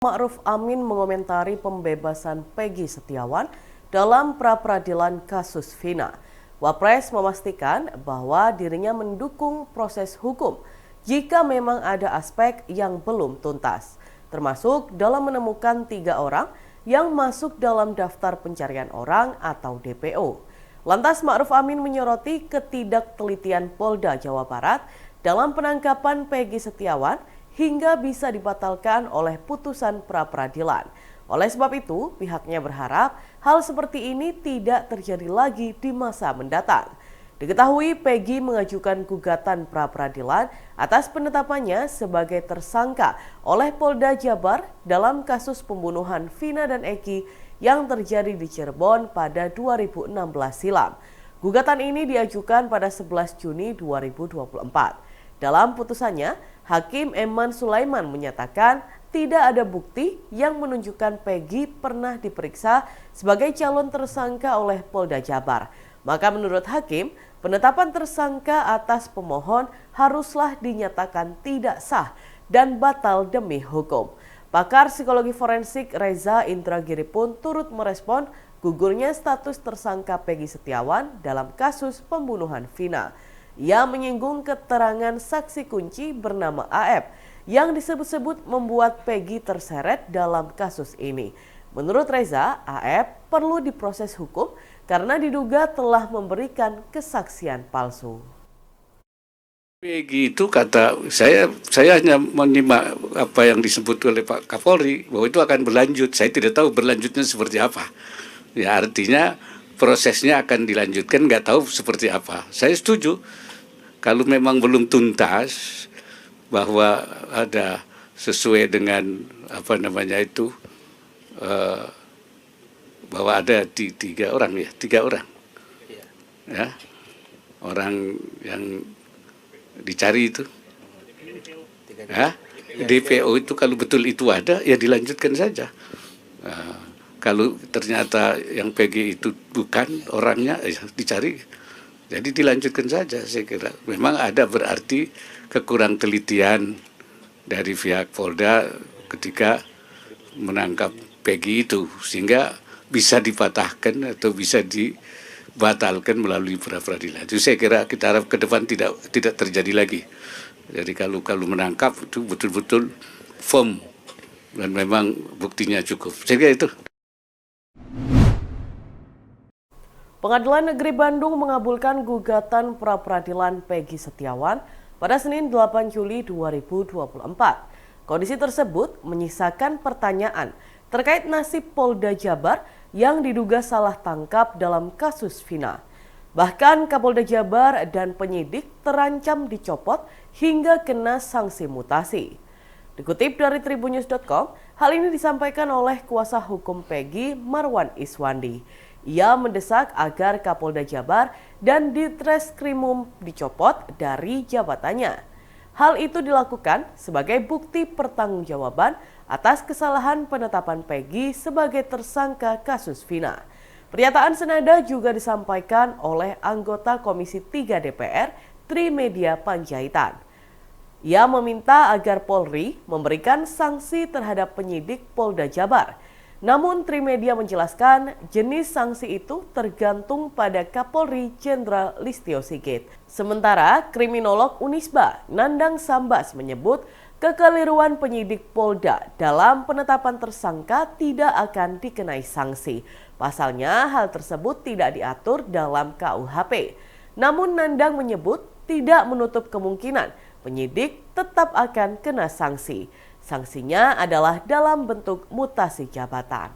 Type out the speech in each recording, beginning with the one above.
Ma'ruf Amin mengomentari pembebasan Peggy Setiawan dalam pra-peradilan kasus Vina. Wapres memastikan bahwa dirinya mendukung proses hukum jika memang ada aspek yang belum tuntas, termasuk dalam menemukan 3 orang yang masuk dalam daftar pencarian orang atau DPO. Lantas Ma'ruf Amin menyoroti ketidaktelitian Polda Jawa Barat dalam penangkapan Peggy Setiawan hingga bisa dibatalkan oleh putusan pra-peradilan. Oleh sebab itu, pihaknya berharap hal seperti ini tidak terjadi lagi di masa mendatang. Diketahui Peggy mengajukan gugatan pra-peradilan atas penetapannya sebagai tersangka oleh Polda Jabar dalam kasus pembunuhan Vina dan Eki yang terjadi di Cirebon pada 2016 silam. Gugatan ini diajukan pada 11 Juni 2024. Dalam putusannya, Hakim Eman Sulaiman menyatakan tidak ada bukti yang menunjukkan Peggy pernah diperiksa sebagai calon tersangka oleh Polda Jabar. Maka menurut Hakim, penetapan tersangka atas pemohon haruslah dinyatakan tidak sah dan batal demi hukum. Pakar psikologi forensik Reza Indragiri pun turut merespon gugurnya status tersangka Peggy Setiawan dalam kasus pembunuhan Vina. Ia menyinggung keterangan saksi kunci bernama AF yang disebut-sebut membuat Peggy terseret dalam kasus ini. Menurut Reza, AF perlu diproses hukum karena diduga telah memberikan kesaksian palsu. Peggy itu kata saya hanya menyimak apa yang disebut oleh Pak Kapolri bahwa itu akan berlanjut. Saya tidak tahu berlanjutnya seperti apa. Ya artinya prosesnya akan dilanjutkan, nggak tahu seperti apa. Saya setuju kalau memang belum tuntas bahwa ada sesuai dengan apa namanya itu bahwa ada tiga orang ya orang yang dicari itu ya DPO itu kalau betul itu ada ya dilanjutkan saja. Kalau ternyata yang PG itu bukan orangnya ya dicari. Jadi dilanjutkan saja, saya kira. Memang ada berarti kekurang telitian dari pihak Polda ketika menangkap Peggy itu, sehingga bisa dipatahkan atau bisa dibatalkan melalui pra-peradilan. Itu saya kira kita harap ke depan tidak terjadi lagi. Jadi kalau menangkap itu betul-betul firm dan memang buktinya cukup. Saya kira itu. Pengadilan Negeri Bandung mengabulkan gugatan pra-peradilan Peggy Setiawan pada Senin 8 Juli 2024. Kondisi tersebut menyisakan pertanyaan terkait nasib Polda Jabar yang diduga salah tangkap dalam kasus Vina. Bahkan Kapolda Jabar dan penyidik terancam dicopot hingga kena sanksi mutasi. Dikutip dari tribunnews.com, hal ini disampaikan oleh kuasa hukum Peggy, Marwan Iswandi. Ia mendesak agar Kapolda Jabar dan Ditreskrimum dicopot dari jabatannya. Hal itu dilakukan sebagai bukti pertanggungjawaban atas kesalahan penetapan Peggy sebagai tersangka kasus Vina. Pernyataan senada juga disampaikan oleh anggota Komisi 3 DPR, Trimedia Panjaitan. Ia meminta agar Polri memberikan sanksi terhadap penyidik Polda Jabar. Namun Trimedia menjelaskan jenis sanksi itu tergantung pada Kapolri Jenderal Listio Sigit. Sementara kriminolog Unisba Nandang Sambas menyebut kekeliruan penyidik Polda dalam penetapan tersangka tidak akan dikenai sanksi. Pasalnya hal tersebut tidak diatur dalam KUHP. Namun Nandang menyebut tidak menutup kemungkinan penyidik tetap akan kena sanksi. Sanksinya adalah dalam bentuk mutasi jabatan.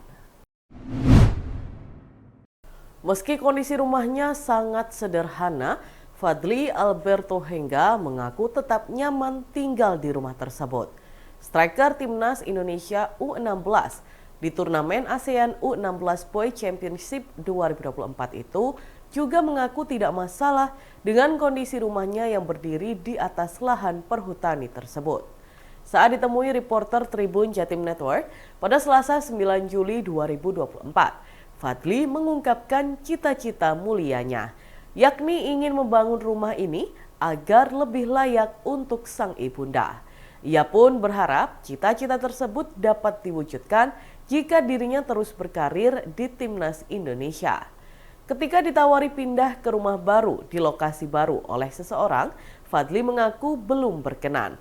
Meski kondisi rumahnya sangat sederhana, Fadli Alberto Hengga mengaku tetap nyaman tinggal di rumah tersebut. Striker Timnas Indonesia U16 di turnamen ASEAN U16 Boy Championship 2024 itu juga mengaku tidak masalah dengan kondisi rumahnya yang berdiri di atas lahan perhutani tersebut. Saat ditemui reporter Tribun Jatim Network pada Selasa 9 Juli 2024, Fadli mengungkapkan cita-cita mulianya, yakni ingin membangun rumah ini agar lebih layak untuk sang ibunda. Ia pun berharap cita-cita tersebut dapat diwujudkan jika dirinya terus berkarir di Timnas Indonesia. Ketika ditawari pindah ke rumah baru di lokasi baru oleh seseorang, Fadli mengaku belum berkenan.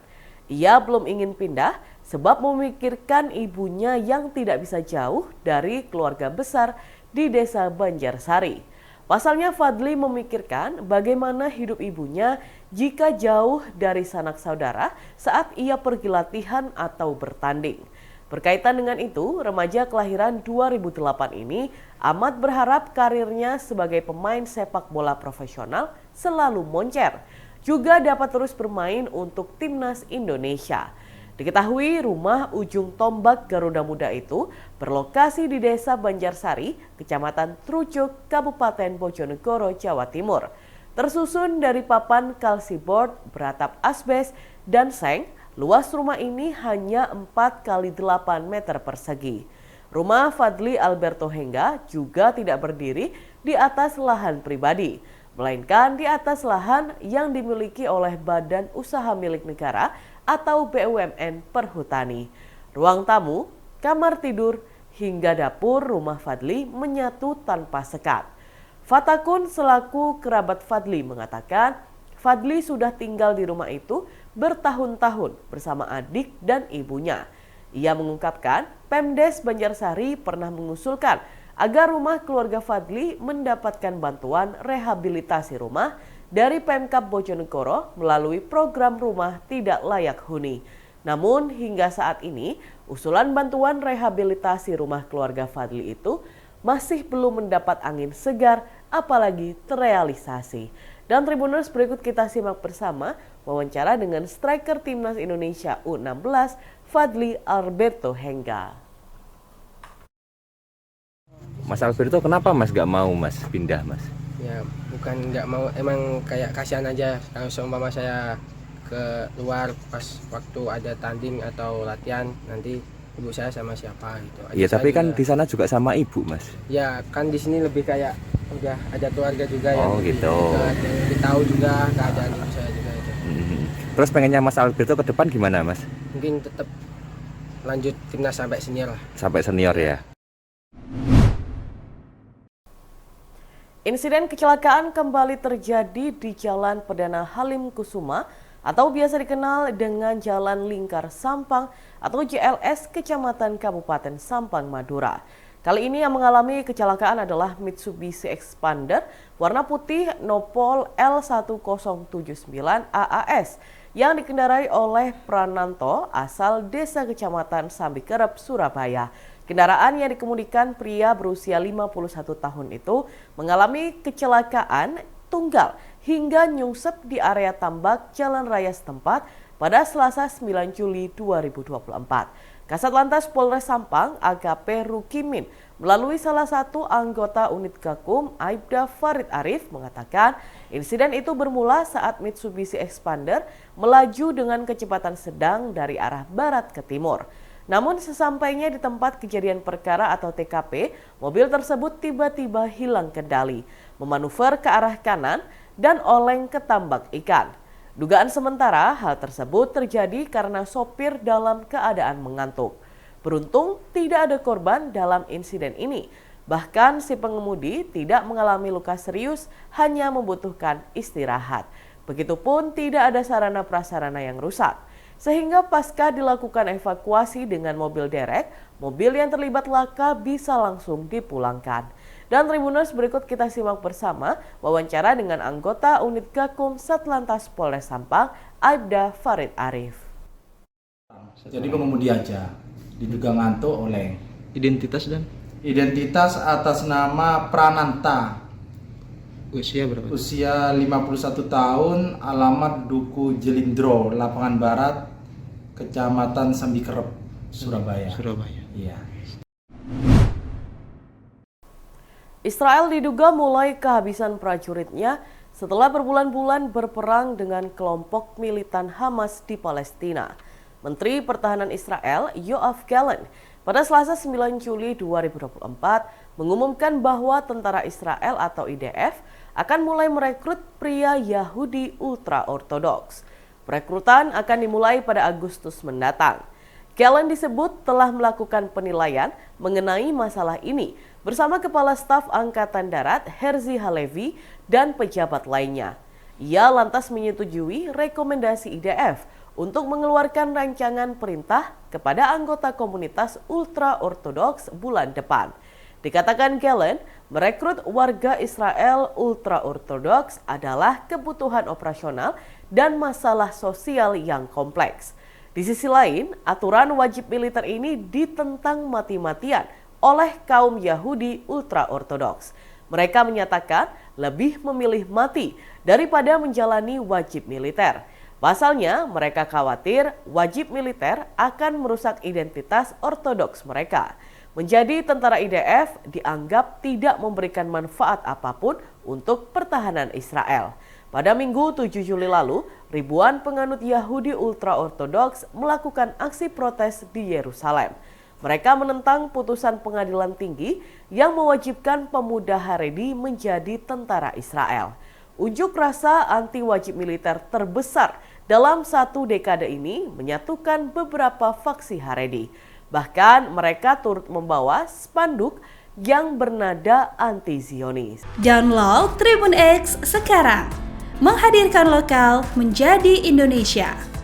Ia belum ingin pindah sebab memikirkan ibunya yang tidak bisa jauh dari keluarga besar di desa Banjarsari. Pasalnya Fadli memikirkan bagaimana hidup ibunya jika jauh dari sanak saudara saat ia pergi latihan atau bertanding. Berkaitan dengan itu, remaja kelahiran 2008 ini amat berharap karirnya sebagai pemain sepak bola profesional selalu moncer, juga dapat terus bermain untuk Timnas Indonesia. Diketahui rumah ujung tombak Garuda Muda itu berlokasi di Desa Banjarsari, Kecamatan Trucuk, Kabupaten Bojonegoro, Jawa Timur. Tersusun dari papan kalsiboard beratap asbes dan seng, luas rumah ini hanya 4 x 8 meter persegi. Rumah Fadli Alberto Hengga juga tidak berdiri di atas lahan pribadi, melainkan di atas lahan yang dimiliki oleh Badan Usaha Milik Negara atau BUMN Perhutani. Ruang tamu, kamar tidur, hingga dapur rumah Fadli menyatu tanpa sekat. Fatakun selaku kerabat Fadli mengatakan, Fadli sudah tinggal di rumah itu bertahun-tahun bersama adik dan ibunya. Ia mengungkapkan, Pemdes Banjarsari pernah mengusulkan agar rumah keluarga Fadli mendapatkan bantuan rehabilitasi rumah dari Pemkab Bojonegoro melalui program rumah tidak layak huni. Namun hingga saat ini, usulan bantuan rehabilitasi rumah keluarga Fadli itu masih belum mendapat angin segar, apalagi terrealisasi. Dan Tribuners, berikut kita simak bersama wawancara dengan striker Timnas Indonesia U16 Fadli Alberto Hengga. Mas Alberto, kenapa Mas gak mau Mas pindah Mas? Ya bukan nggak mau, emang kayak kasihan aja kalau seumpama saya ke luar pas waktu ada tanding atau latihan, nanti ibu saya sama siapa gitu. Iya, tapi kan di sana juga sama ibu Mas. Ya kan di sini lebih kayak udah ada keluarga juga yang gitu. Yang lebih tahu juga keadaan ibu saya juga itu. Terus pengennya Mas Alberto ke depan gimana Mas? Mungkin tetap lanjut timnas sampai senior lah. Sampai senior ya. Insiden kecelakaan kembali terjadi di Jalan Perdana Halim Kusuma atau biasa dikenal dengan Jalan Lingkar Sampang atau JLS Kecamatan Kabupaten Sampang, Madura. Kali ini yang mengalami kecelakaan adalah Mitsubishi Expander warna putih Nopol L1079 AAS yang dikendarai oleh Prananto asal Desa Kecamatan Sambikerep, Surabaya. Kendaraan yang dikemudikan pria berusia 51 tahun itu mengalami kecelakaan tunggal hingga nyungsep di area tambak jalan raya setempat pada Selasa 9 Juli 2024. Kasat Lantas Polres Sampang AKP Rukimin melalui salah satu anggota unit Gakum Aibda Farid Arif mengatakan insiden itu bermula saat Mitsubishi Expander melaju dengan kecepatan sedang dari arah barat ke timur. Namun sesampainya di tempat kejadian perkara atau TKP, mobil tersebut tiba-tiba hilang kendali, memanuver ke arah kanan dan oleng ke tambak ikan. Dugaan sementara hal tersebut terjadi karena sopir dalam keadaan mengantuk. Beruntung tidak ada korban dalam insiden ini. Bahkan si pengemudi tidak mengalami luka serius, hanya membutuhkan istirahat. Begitupun tidak ada sarana prasarana yang rusak. Sehingga pasca dilakukan evakuasi dengan mobil derek, mobil yang terlibat laka bisa langsung dipulangkan. Dan Tribuners, berikut kita simak bersama wawancara dengan anggota unit Gakum Satlantas Polres Sampang, Aibda Farid Arif. Jadi pengemudi aja, diduga ngantuk oleng. Identitas dan? Identitas atas nama Prananta. Usia berapa? Usia 51 tahun, alamat Duku Jelindro, Lapangan Barat, Kecamatan Sambikerep, Surabaya. Iya. Israel diduga mulai kehabisan prajuritnya setelah berbulan-bulan berperang dengan kelompok militan Hamas di Palestina. Menteri Pertahanan Israel Yoav Gallant pada Selasa 9 Juli 2024 mengumumkan bahwa tentara Israel atau IDF akan mulai merekrut pria Yahudi ultra-ortodoks. Perekrutan akan dimulai pada Agustus mendatang. Gallen disebut telah melakukan penilaian mengenai masalah ini bersama Kepala Staf Angkatan Darat Herzi Halevi dan pejabat lainnya. Ia lantas menyetujui rekomendasi IDF untuk mengeluarkan rancangan perintah kepada anggota komunitas ultra-ortodoks bulan depan. Dikatakan Gallen, merekrut warga Israel ultra-ortodoks adalah kebutuhan operasional dan masalah sosial yang kompleks. Di sisi lain, aturan wajib militer ini ditentang mati-matian oleh kaum Yahudi ultra-ortodoks. Mereka menyatakan lebih memilih mati daripada menjalani wajib militer. Pasalnya, mereka khawatir wajib militer akan merusak identitas ortodoks mereka. Menjadi tentara IDF dianggap tidak memberikan manfaat apapun untuk pertahanan Israel. Pada Minggu 7 Juli lalu, ribuan penganut Yahudi ultra-ortodoks melakukan aksi protes di Yerusalem. Mereka menentang putusan pengadilan tinggi yang mewajibkan pemuda Haredi menjadi tentara Israel. Unjuk rasa anti wajib militer terbesar dalam 1 dekade ini menyatukan beberapa faksi Haredi. Bahkan mereka turut membawa spanduk yang bernada anti-Zionis. Download Tribun X sekarang, menghadirkan lokal menjadi Indonesia.